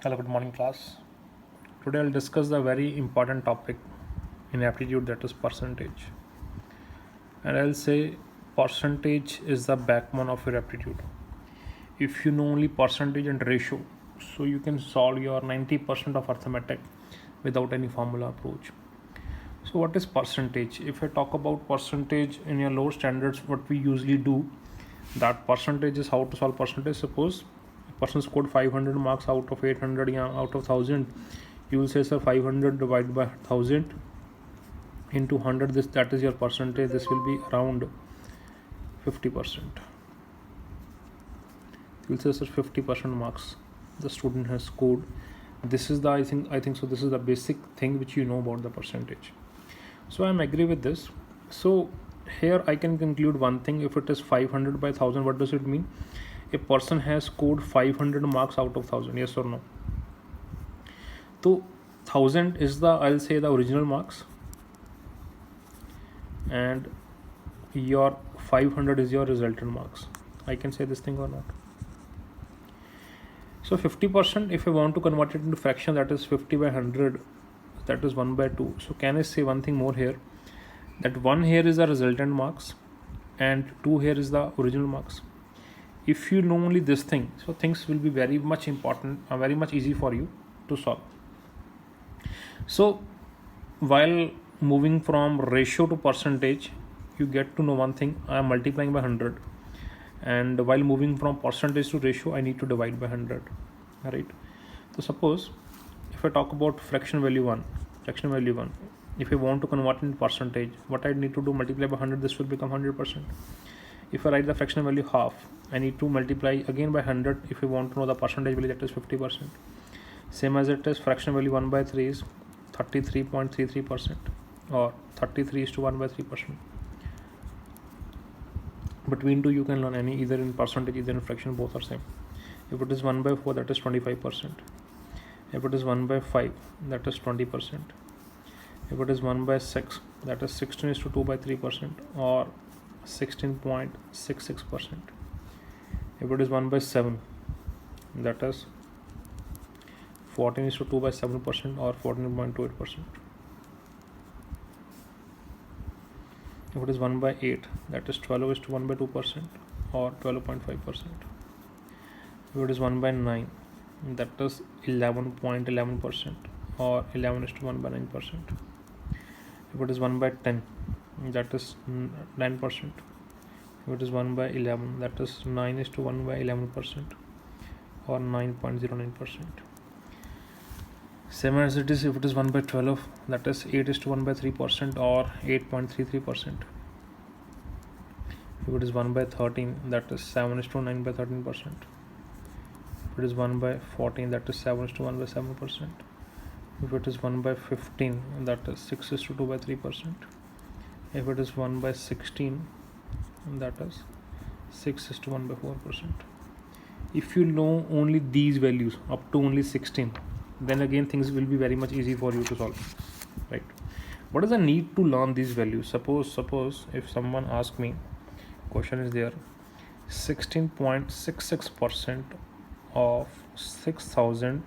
Hello, good morning, class. Today I'll discuss the very important topic in aptitude, that is percentage. And I'll say percentage is the backbone of your aptitude. If you know only percentage and ratio, so you can solve your 90% of arithmetic without any formula approach. So what is percentage? If I talk about percentage in your lower standards, what we usually do, that percentage is how to solve percentage. Suppose a person scored 500 marks out of 800, yeah, out of 1000. You will say, sir, 500 divided by 1000 into 100, this that is your percentage. This will be around 50%. You will say, sir, 50% marks the student has scored. This is the I think so this is the basic thing which you know about the percentage. So I'm agree with this. So here I can conclude one thing. If it is 500 by 1000, what does it mean? A person has scored 500 marks out of 1000, yes or no? So 1000 is the, I'll say, the original marks, and your 500 is your resultant marks. I can say this thing or not? So 50%, if I want to convert it into fraction, that is 50 by 100, that is 1 by 2. So can I say one thing more here, that 1 here is the resultant marks and 2 here is the original marks. If you know only this thing, so things will be very much important, very much easy for you to solve. So while moving from ratio to percentage, you get to know one thing: I am multiplying by 100, and while moving from percentage to ratio, I need to divide by 100, right? So suppose if I talk about fraction value 1, if I want to convert it into percentage, what I need to do, multiply by 100, this will become 100%. If I write the fraction value half, I need to multiply again by 100 if I want to know the percentage value, that is 50%. Same as it is, fraction value 1 by 3 is 33.33%, or 33 is to 1 by 3%. Between two you can learn any, either in percentage, either in fraction, both are same. If it is 1 by 4, that is 25%. If it is 1 by 5, that is 20%. If it is 1 by 6, that is 16 is to 2 by 3%, or 16.66%. If it is 1 by 7, that is 14 is to 2 by 7%, or 14.28%. If it is 1 by 8, that is 12 is to 1 by 2%, or 12.5%. If it is 1 by 9, that is 11.11%, or 11 is to 1 by 9%. If it is 1 by 10, that is 9%. If it is 1 by 11, that is 9 is to 1 by 11%, or 9.09%. Same as it is, if it is 1 by 12, that is 8 is to 1 by 3%, or 8.33%. If it is 1 by 13, that is 7 is to 9 by 13%. If it is 1 by 14, that is 7 is to 1 by 7%. If it is 1 by 15, that is 6 is to 2 by 3%. If it is 1 by 16, that is 6 is to 1 by 4%. If you know only these values up to only 16, then again things will be very much easy for you to solve, right? What is the need to learn these values? Suppose if someone asks me, question is there, 16.66% of 6000,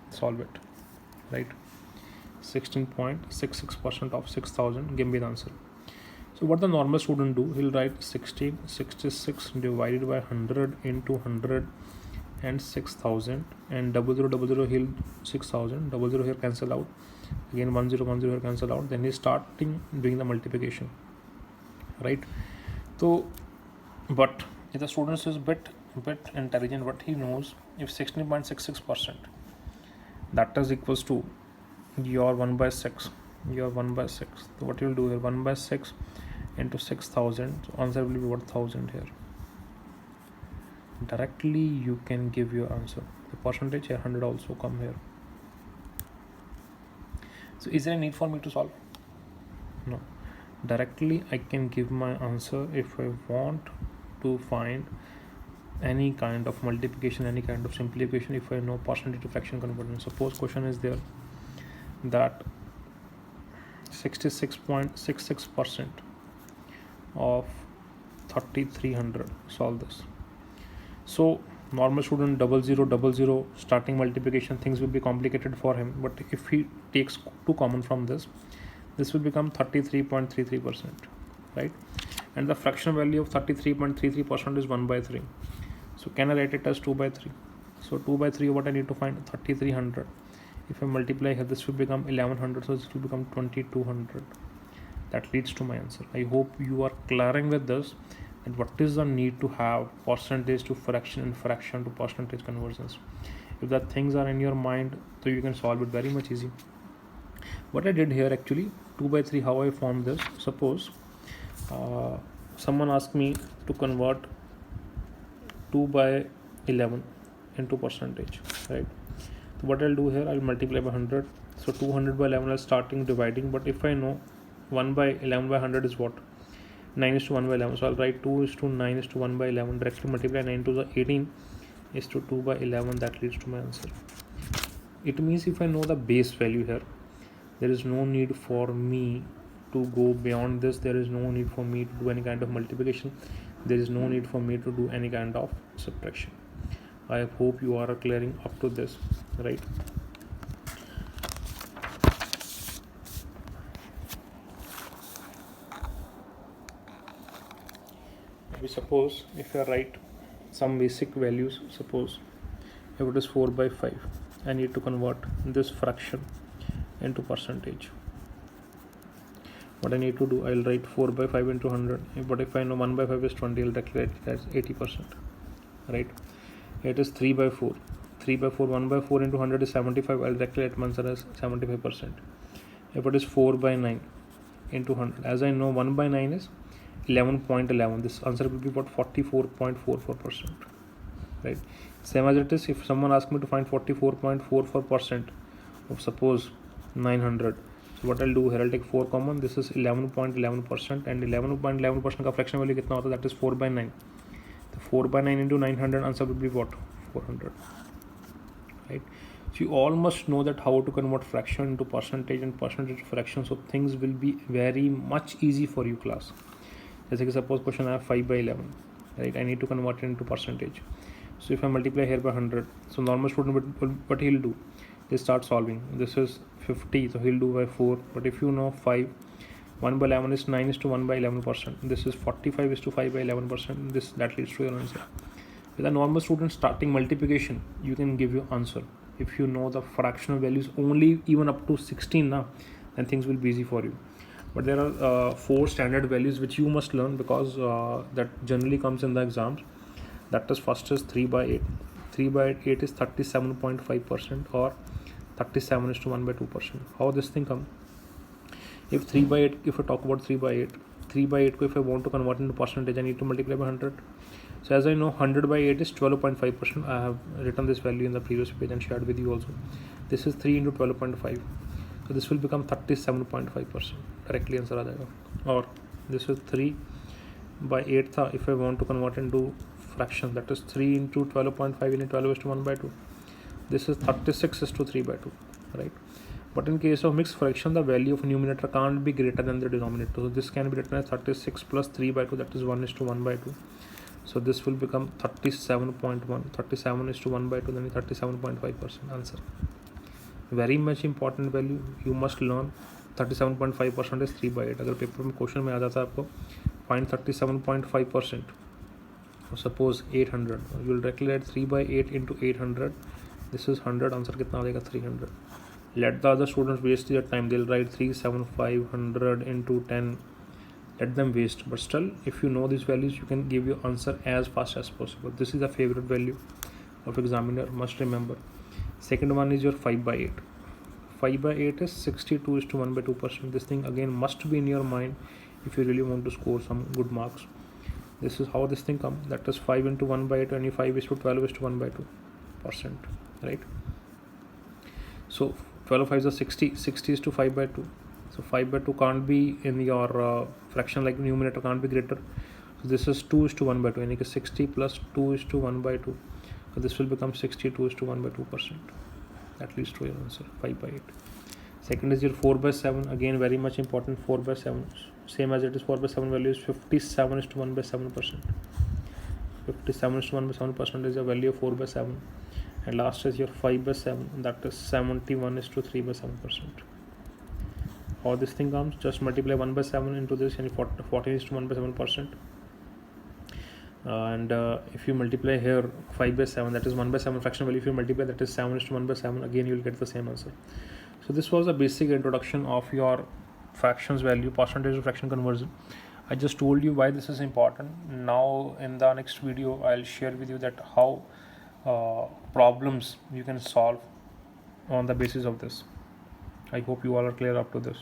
solve it, right? 16.66% of 6000, give me the answer. So what the normal student do, he'll write 1666 divided by 100 into 100 and 6000, and 0000 he'll 6000, 00 here cancel out, again 1010 here cancel out, then he's starting doing the multiplication, right? So but if the student is bit intelligent, what he knows, if 16.66%, that is equals to your 1 by 6, so what you will do here, 1 by 6 into 6000, so answer will be what, 1000 here. Directly you can give your answer. The percentage here, 100 also come here. So is there a need for me to solve? No. Directly I can give my answer if I want to find any kind of multiplication, any kind of simplification, if I know percentage to fraction conversion. Suppose question is there that 66.66% of 3300, solve this. So Normal student 0000 starting multiplication, things will be complicated for him, but if he takes 2 common from this will become 33.33%, right? And the fraction value of 33.33% is 1 by 3. So can I write it as 2 by 3? So 2 by 3, what I need to find? 3300. If I multiply here, this will become 1100, so this will become 2200. That leads to my answer. I hope you are clearing with this, and what is the need to have percentage to fraction and fraction to percentage conversions. If that things are in your mind, so you can solve it very much easy. What I did here actually, 2 by 3, how I formed this. Suppose someone asked me to convert 2 by 11 into percentage, right? So what I'll do here, I'll multiply by 100. So 200 by 11 is starting dividing, but if I know 1 by 11 by 100 is what? 9 is to 1 by 11. So I'll write 2 is to 9 is to 1 by 11. Directly multiply 9 to the 18 is to 2 by 11. That leads to my answer. It means if I know the base value here, there is no need for me to go beyond this. There is no need for me to do any kind of multiplication. There is no need for me to do any kind of subtraction. I hope you are clearing up to this, right? We suppose if I write some basic values, suppose if it is 4 by 5, I need to convert this fraction into percentage. What I need to do, I'll write 4 by 5 into 100, but if I know 1 by 5 is 20, I'll declare it as 80%, right? It is 3 by 4, 3 by 4, 1 by 4 into 100 is 75, I'll declare it answer as 75%. If it is 4 by 9 into 100, as I know 1 by 9 is 11.11, this answer will be about 44.44%, right? Same as it is, if someone asks me to find 44.44% of suppose 900, so what I'll do here, I'll take 4 common, this is 11.11%, and 11.11% का fraction value कितना होता है? That is 4 by 9. So 4 by 9 into 900, answer will be what? 400, right? So you all must know that how to convert fraction into percentage and percentage to fraction, so things will be very much easy for you class. जैसे कि suppose question I have 5 by 11, right? I need to convert it into percentage. So if I multiply here by 100, so normal student, what he'll do, they start solving. This is 50, so he'll do by 4. But if you know 5, 1 by 11 is 9 is to 1 by 11%. This is 45 is to 5 by 11%. That leads to your answer. With a normal student starting multiplication, you can give your answer. If you know the fractional values only even up to 16 now, then things will be easy for you. But there are 4 standard values which you must learn, because that generally comes in the exams. That is, first is 3 by 8. 3 by 8 is 37.5%, or 37 is to 1 by 2%. How this thing come? If 3 by 8, if I talk about 3 by 8, 3 by 8 if I want to convert into percentage, I need to multiply by 100. So as I know 100 by 8 is 12.5%. I have written this value in the previous page and shared with you also. This is 3 into 12.5. So this will become 37.5%. Directly answer aa jayega. Or this is 3 by 8 tha. If I want to convert into fraction, that is 3 into 12.5 into 12 is to 1 by 2. This is 36 is to 3 by 2, right? But in case of mixed fraction, the value of numerator can't be greater than the denominator. So this can be written as 36 plus 3 by 2, that is 1 is to 1 by 2. So this will become 37.1. 37 is to 1 by 2, then 37.5% answer. Very much important value you must learn. 37.5% is 3 by 8. अगर paper में question में आ जाता है आपको find 37.5%, suppose 800, you will directly add 3 by 8 into 800. This is 100, answer कितना आ जाएगा? 300. Let the other students waste their time. They'll write 37500 into 10. Let them waste. But still, if you know these values, you can give your answer as fast as possible. This is a favorite value of examiner. Must remember. Second one is your 5 by 8. 5 by 8 is 62 is to 1 by 2%. This thing again must be in your mind if you really want to score some good marks. This is how this thing comes. That is 5 into 1 by 25 is to 12 is to 1 by 2%, right? So 12 5 is 60. 60 is to 5 by 2. So 5 by 2 can't be in your fraction, like numerator can't be greater. So this is 2 is to 1 by 2. And 60 plus 2 is to 1 by 2. So this will become 62 is to 1 by 2%. That leads to your answer, 5 by 8. Second is your 4 by 7. Again, very much important, 4 by 7. Same as it is 4 by 7 value is 57 is to 1 by 7%. 57 is to 1 by 7% is a value of 4 by 7, and last is your 5 by 7, that is 71 is to 3 by 7%. How this thing comes, just multiply 1 by 7 into this, and 14 is to 1 by 7%. And if you multiply here 5 by 7, that is 1 by 7 fraction value, if you multiply that is 7 is to 1 by 7, again you will get the same answer. So this was a basic introduction of your fractions value, percentage to fraction conversion. I just told you why this is important. Now in the next video I'll share with you that how problems you can solve on the basis of this. I hope you all are clear up to this.